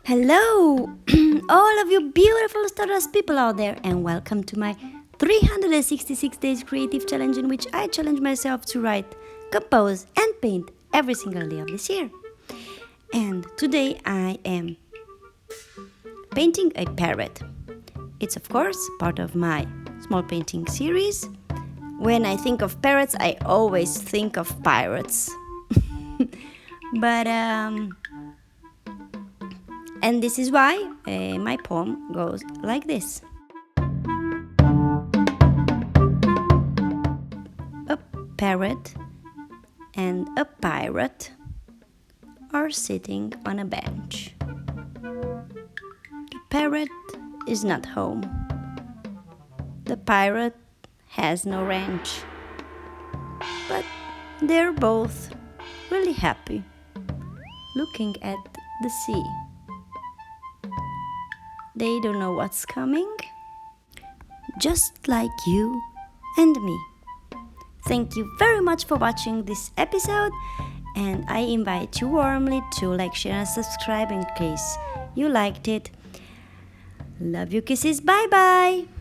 Hello, all of you beautiful Stardust people out there, and welcome to my 366 days creative challenge, in which I challenge myself to write, compose, and paint every single day of this year. And today I am painting a parrot. It's of course part of my small painting series. When I think of parrots, I always think of pirates. But and this is why my poem goes like this. A parrot and a pirate are sitting on a bench. The parrot is not home. The pirate has no ranch. But they're both really happy looking at the sea. They don't know what's coming, just like you and me. Thank you very much for watching this episode, and I invite you warmly to like, share, and subscribe in case you liked it. Love you, kisses, bye bye!